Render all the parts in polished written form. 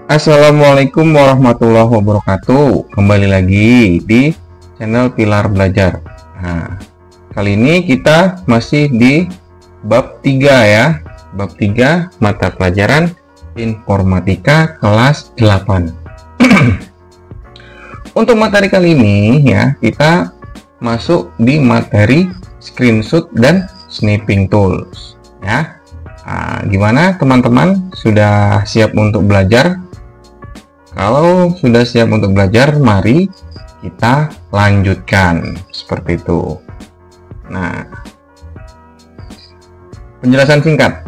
Assalamualaikum warahmatullahi wabarakatuh. Kembali lagi di channel Pilar Belajar. Nah, kali ini kita masih di bab 3 ya. Bab 3 mata pelajaran Informatika kelas 8. Untuk materi kali ini ya, kita masuk di materi screenshot dan snipping tools ya. Nah, gimana teman-teman? Sudah siap untuk belajar? Kalau sudah siap untuk belajar, mari kita lanjutkan seperti itu. Nah, penjelasan singkat.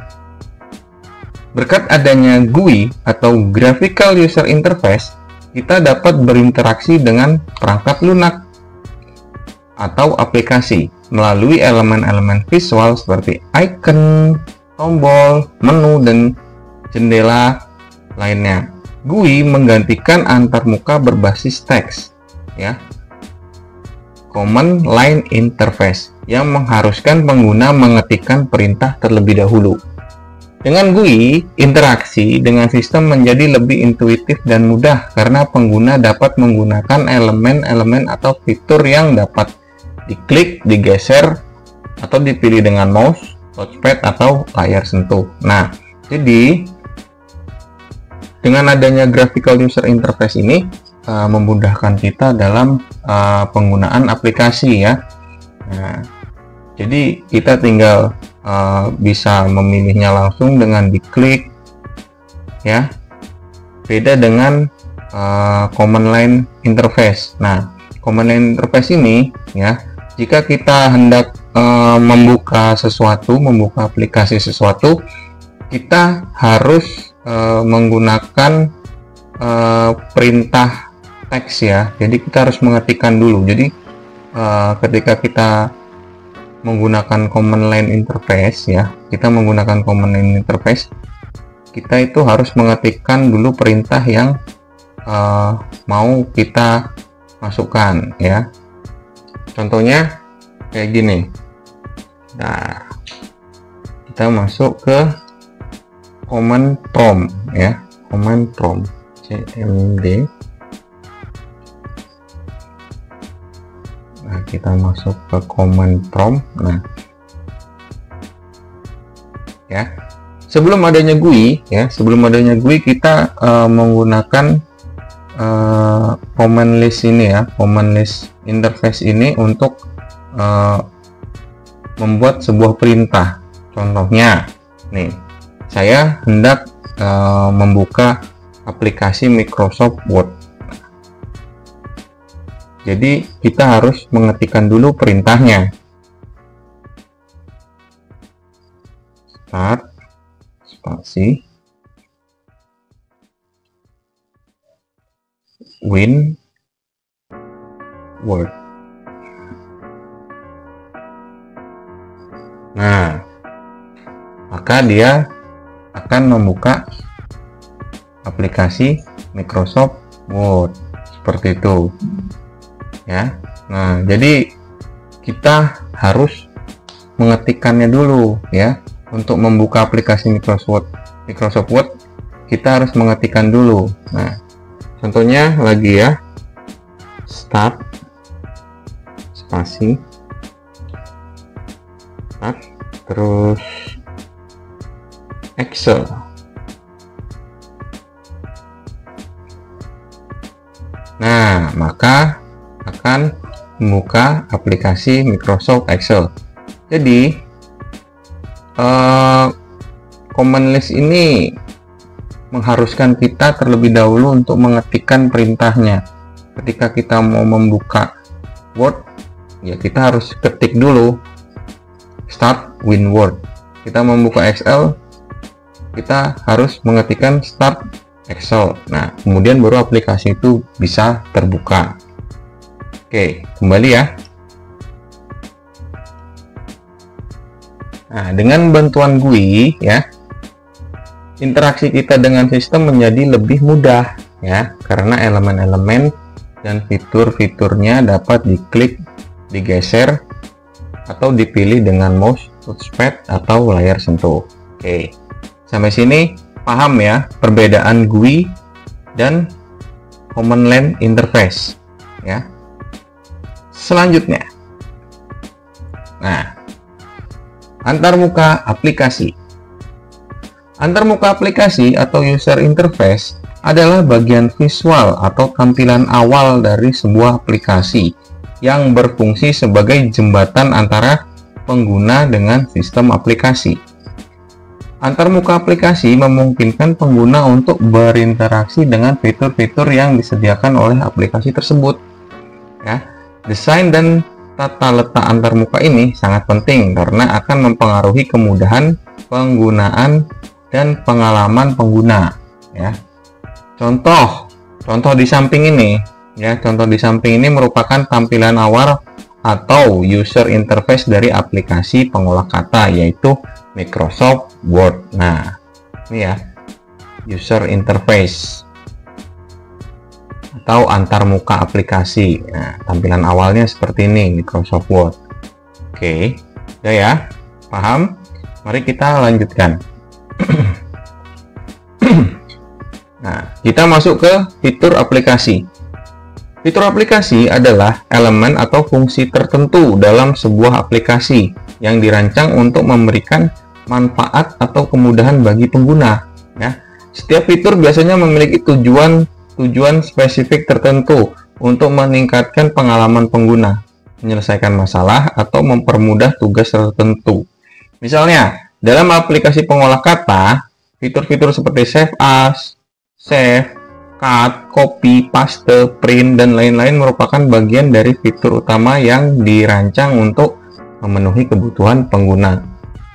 Berkat adanya GUI atau Graphical User Interface, kita dapat berinteraksi dengan perangkat lunak atau aplikasi melalui elemen-elemen visual seperti icon, tombol, menu, dan jendela lainnya. GUI menggantikan antarmuka berbasis teks, ya, Command Line Interface, yang mengharuskan pengguna mengetikkan perintah terlebih dahulu. Dengan GUI, interaksi dengan sistem menjadi lebih intuitif dan mudah karena pengguna dapat menggunakan elemen-elemen atau fitur yang dapat diklik, digeser, atau dipilih dengan mouse, touchpad, atau layar sentuh. Nah, jadi dengan adanya Graphical User Interface ini memudahkan kita dalam penggunaan aplikasi ya. Nah, jadi kita tinggal bisa memilihnya langsung dengan diklik ya. Beda dengan Command Line Interface. Nah, Command Line Interface ini ya, jika kita hendak membuka aplikasi sesuatu, kita harus menggunakan perintah teks ya. Jadi kita harus mengetikkan dulu. Jadi ketika kita menggunakan Command Line Interface ya, kita itu harus mengetikkan dulu perintah yang mau kita masukkan ya. Contohnya kayak gini. Nah, kita masuk ke command prompt ya, command prompt cmd. Nah, kita masuk ke command prompt. Nah, ya, sebelum adanya GUI kita menggunakan command list ini ya, command list interface ini untuk membuat sebuah perintah. Contohnya nih, saya hendak membuka aplikasi Microsoft Word. Jadi kita harus mengetikkan dulu perintahnya. Start, spasi, Win, Word. Nah, maka dia akan membuka aplikasi Microsoft Word seperti itu ya. Nah, jadi kita harus mengetikkannya dulu ya. Untuk membuka aplikasi Microsoft Word kita harus mengetikkan dulu. Nah, contohnya lagi ya, start, spasi, start, terus Excel. Nah, maka akan membuka aplikasi Microsoft Excel. Jadi command list ini mengharuskan kita terlebih dahulu untuk mengetikkan perintahnya. Ketika kita mau membuka Word, ya kita harus ketik dulu start Win Word. Kita membuka Excel, kita harus mengetikkan start Excel. Nah, kemudian baru aplikasi itu bisa terbuka. Oke, kembali ya. Nah, dengan bantuan GUI ya, interaksi kita dengan sistem menjadi lebih mudah ya, karena elemen-elemen dan fitur-fiturnya dapat diklik, digeser, atau dipilih dengan mouse, touchpad, atau layar sentuh. Oke, sampai sini paham ya perbedaan GUI dan command line interface ya. Selanjutnya, nah, antarmuka aplikasi. Antarmuka aplikasi atau user interface adalah bagian visual atau tampilan awal dari sebuah aplikasi yang berfungsi sebagai jembatan antara pengguna dengan sistem aplikasi. Antarmuka aplikasi memungkinkan pengguna untuk berinteraksi dengan fitur-fitur yang disediakan oleh aplikasi tersebut. Ya, desain dan tata letak antarmuka ini sangat penting karena akan mempengaruhi kemudahan penggunaan dan pengalaman pengguna. Ya, contoh di samping ini, ya, contoh di samping ini merupakan tampilan awal atau user interface dari aplikasi pengolah kata, yaitu Microsoft Word. Nah, ini ya, user interface atau antarmuka aplikasi. Nah, tampilan awalnya seperti ini, Microsoft Word. Oke, udah ya, paham? Mari kita lanjutkan. Nah, kita masuk ke fitur aplikasi. Fitur aplikasi adalah elemen atau fungsi tertentu dalam sebuah aplikasi yang dirancang untuk memberikan manfaat atau kemudahan bagi pengguna. Ya, setiap fitur biasanya memiliki tujuan spesifik tertentu untuk meningkatkan pengalaman pengguna, menyelesaikan masalah, atau mempermudah tugas tertentu. Misalnya, dalam aplikasi pengolah kata, fitur-fitur seperti save as, save, cut, copy, paste, print, dan lain-lain merupakan bagian dari fitur utama yang dirancang untuk memenuhi kebutuhan pengguna.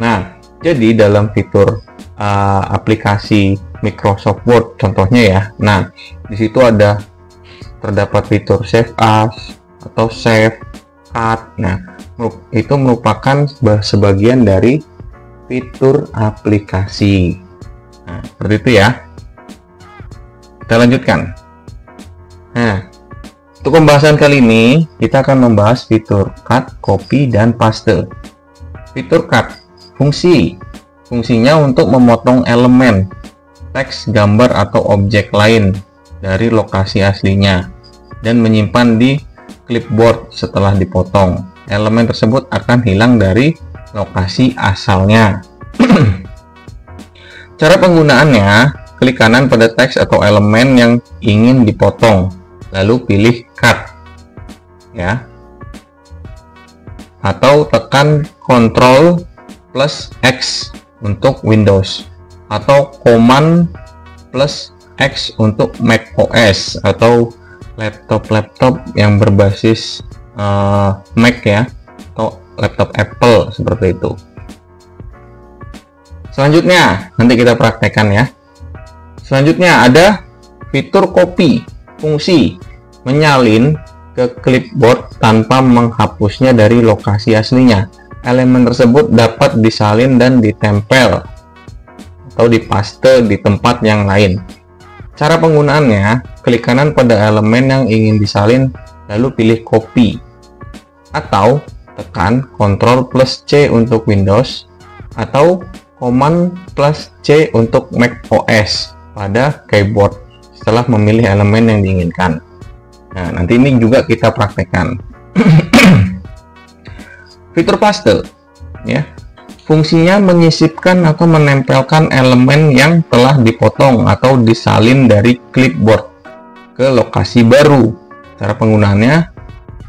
Nah, jadi dalam fitur aplikasi Microsoft Word contohnya ya. Nah, di situ terdapat fitur save as atau save, cut. Nah, itu merupakan sebagian dari fitur aplikasi. Nah, seperti itu ya. Kita lanjutkan. Nah, untuk pembahasan kali ini kita akan membahas fitur cut, copy, dan paste. Fitur cut, fungsinya untuk memotong elemen, teks, gambar, atau objek lain dari lokasi aslinya dan menyimpan di clipboard setelah dipotong. Elemen tersebut akan hilang dari lokasi asalnya. Cara penggunaannya, klik kanan pada teks atau elemen yang ingin dipotong, lalu pilih cut ya, atau tekan Ctrl plus X untuk Windows, atau Command plus X untuk Mac OS atau laptop yang berbasis Mac ya, atau laptop Apple seperti itu. Selanjutnya nanti kita praktekkan ya. Selanjutnya ada fitur copy, fungsi menyalin ke clipboard tanpa menghapusnya dari lokasi aslinya. Elemen tersebut dapat disalin dan ditempel atau dipaste di tempat yang lain. Cara penggunaannya, klik kanan pada elemen yang ingin disalin, lalu pilih copy, atau tekan Ctrl plus C untuk Windows, atau Command plus C untuk Mac OS pada keyboard setelah memilih elemen yang diinginkan. Nah, nanti ini juga kita praktekkan. Fitur paste ya, fungsinya menyisipkan atau menempelkan elemen yang telah dipotong atau disalin dari clipboard ke lokasi baru. Cara penggunaannya,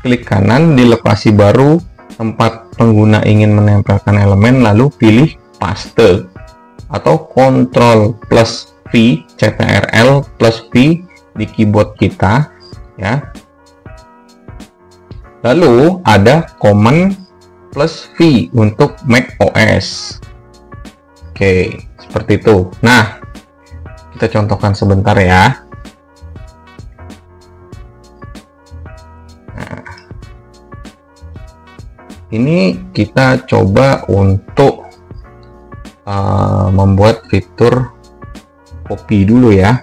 klik kanan di lokasi baru tempat pengguna ingin menempelkan elemen, lalu pilih paste, atau Ctrl plus V, Ctrl plus V di keyboard kita ya. Lalu ada Command plus V untuk Mac OS. Oke, seperti itu. Nah, kita contohkan sebentar ya. Nah, ini kita coba untuk membuat fitur copy dulu ya.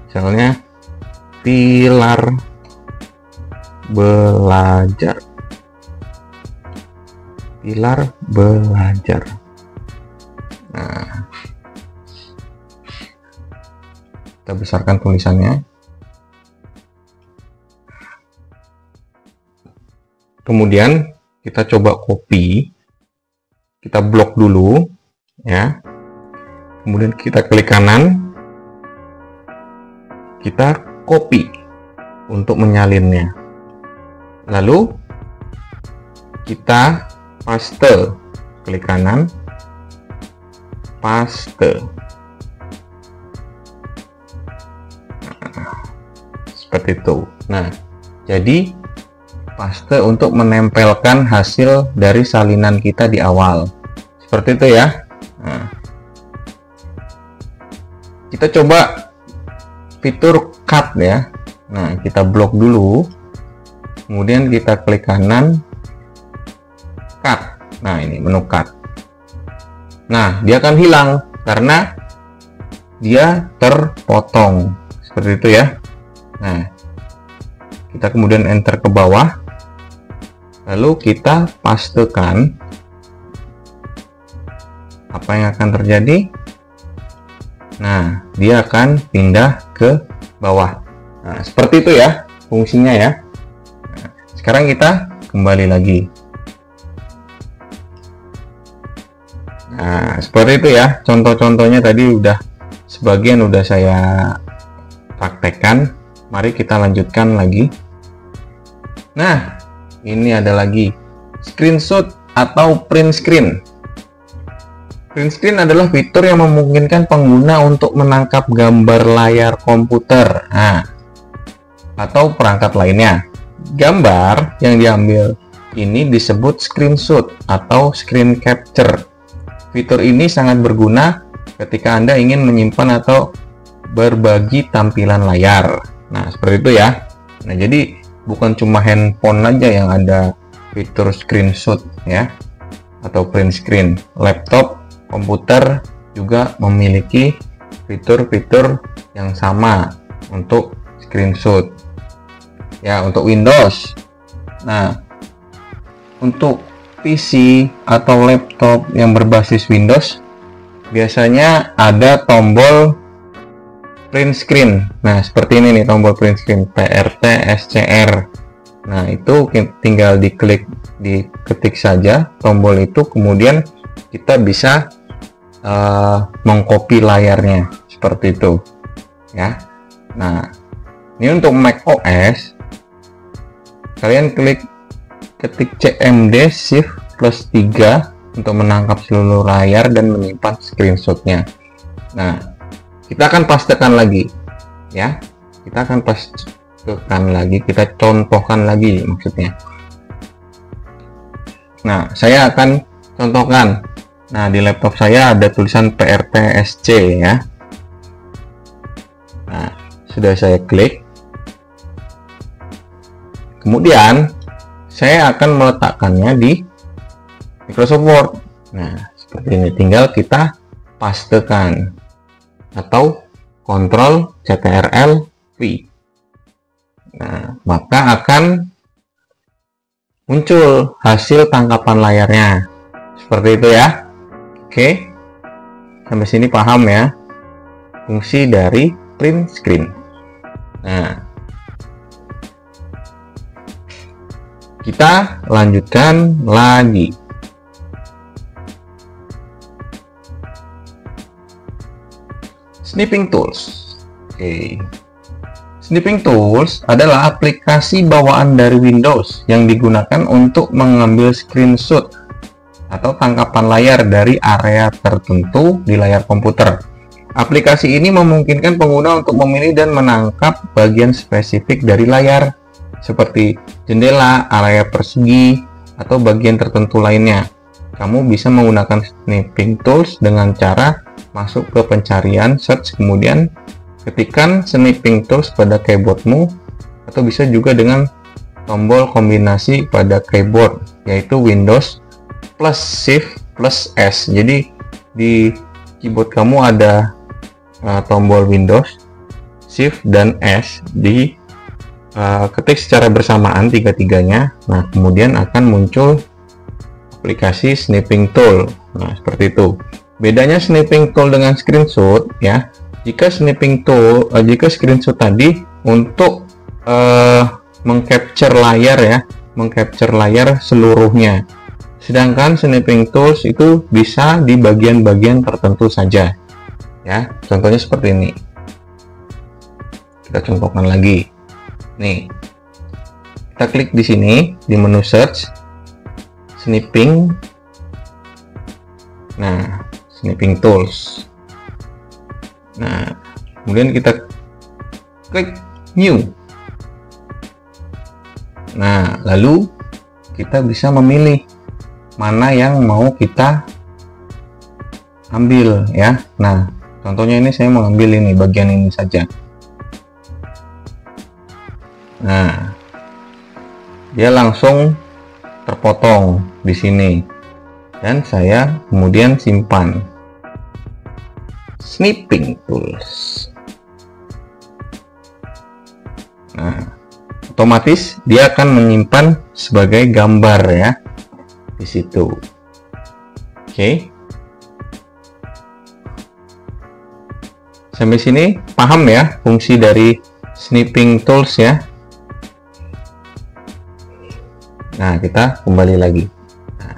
Misalnya pilar belajar. Nah, kita besarkan tulisannya. Kemudian kita coba copy, kita blok dulu ya. Kemudian kita klik kanan, kita copy untuk menyalinnya. Lalu kita paste, klik kanan, paste. Seperti itu. Nah, jadi paste untuk menempelkan hasil dari salinan kita di awal. Seperti itu ya. Nah, kita coba fitur cut ya. Nah, kita blok dulu. Kemudian kita klik kanan, cut. Nah, ini menu cut. Nah, dia akan hilang karena dia terpotong. Seperti itu ya. Nah, kita kemudian enter ke bawah, lalu kita pastekan. Apa yang akan terjadi? Nah, dia akan pindah ke bawah. Nah, seperti itu ya fungsinya ya. Nah, sekarang kita kembali lagi. Nah, seperti itu ya. Contoh-contohnya tadi sebagian udah saya praktekkan. Mari kita lanjutkan lagi. Nah, ini ada lagi screenshot atau print screen. Print screen adalah fitur yang memungkinkan pengguna untuk menangkap gambar layar komputer, atau perangkat lainnya. Gambar yang diambil ini disebut screenshot atau screen capture. Fitur ini sangat berguna ketika Anda ingin menyimpan atau berbagi tampilan layar. Nah, seperti itu ya. Nah, jadi bukan cuma handphone aja yang ada fitur screenshot ya, atau print screen. Laptop, komputer juga memiliki fitur-fitur yang sama untuk screenshot. Ya, untuk Windows. Nah, untuk PC atau laptop yang berbasis Windows, biasanya ada tombol print screen. Nah, seperti ini nih tombol print screen, PRT SCR. Nah, itu tinggal diketik saja tombol itu, kemudian kita bisa mengcopy layarnya seperti itu ya. Nah, ini untuk Mac OS, kalian ketik CMD Shift+3 untuk menangkap seluruh layar dan menyimpan screenshotnya. Nah, kita akan pastekan lagi ya. Kita akan pastekan lagi, kita contohkan lagi maksudnya. Nah, saya akan contohkan. Nah, di laptop saya ada tulisan PRTSC ya. Nah, sudah saya klik. Kemudian saya akan meletakkannya di Microsoft Word. Nah, seperti ini, tinggal kita pastekan atau Ctrl Ctrl V. Nah, maka akan muncul hasil tangkapan layarnya seperti itu ya. Oke, sampai sini paham ya fungsi dari print screen. Nah, kita lanjutkan lagi. Snipping Tools. Oke. Snipping Tools adalah aplikasi bawaan dari Windows yang digunakan untuk mengambil screenshot atau tangkapan layar dari area tertentu di layar komputer. Aplikasi ini memungkinkan pengguna untuk memilih dan menangkap bagian spesifik dari layar, seperti jendela, area persegi, atau bagian tertentu lainnya. Kamu bisa menggunakan Snipping Tools dengan cara masuk ke pencarian, search, kemudian ketikkan Snipping Tools pada keyboardmu, atau bisa juga dengan tombol kombinasi pada keyboard, yaitu Windows plus Shift plus S. Jadi di keyboard kamu ada tombol Windows, Shift, dan S. Di ketik secara bersamaan tiga-tiganya. Nah, kemudian akan muncul aplikasi Snipping Tool. Nah, seperti itu. Bedanya Snipping Tool dengan screenshot ya. Jika screenshot tadi untuk mengcapture layar ya, mengcapture layar seluruhnya. Sedangkan Snipping Tools itu bisa di bagian-bagian tertentu saja. Ya, contohnya seperti ini. Kita contohkan lagi. Nih, kita klik di sini di menu search, Snipping. Nah, Snipping Tools. Nah, kemudian kita klik New. Nah, lalu kita bisa memilih mana yang mau kita ambil ya. Nah, contohnya ini saya mau ambil ini bagian ini saja. Nah, dia langsung terpotong di sini dan saya kemudian simpan. Snipping Tools. Nah, otomatis dia akan menyimpan sebagai gambar ya di situ. Oke. Sampai sini paham ya fungsi dari Snipping Tools ya. Nah, kita kembali lagi. Nah,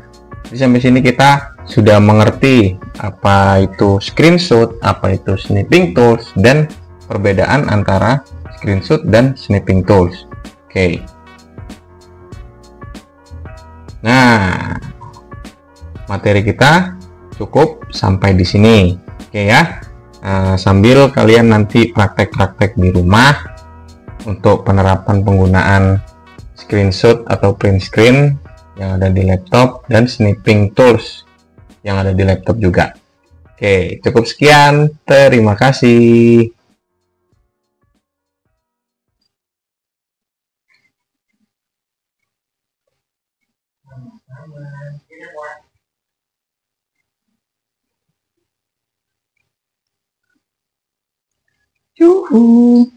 sampai sini kita sudah mengerti apa itu screenshot, apa itu Snipping Tools, dan perbedaan antara screenshot dan Snipping Tools. Oke. Nah, materi kita cukup sampai di sini. Oke ya. Sambil kalian nanti praktek-praktek di rumah untuk penerapan penggunaan screenshot atau print screen yang ada di laptop dan Snipping Tools yang ada di laptop juga. Oke, cukup sekian. Terima kasih. Yuhu.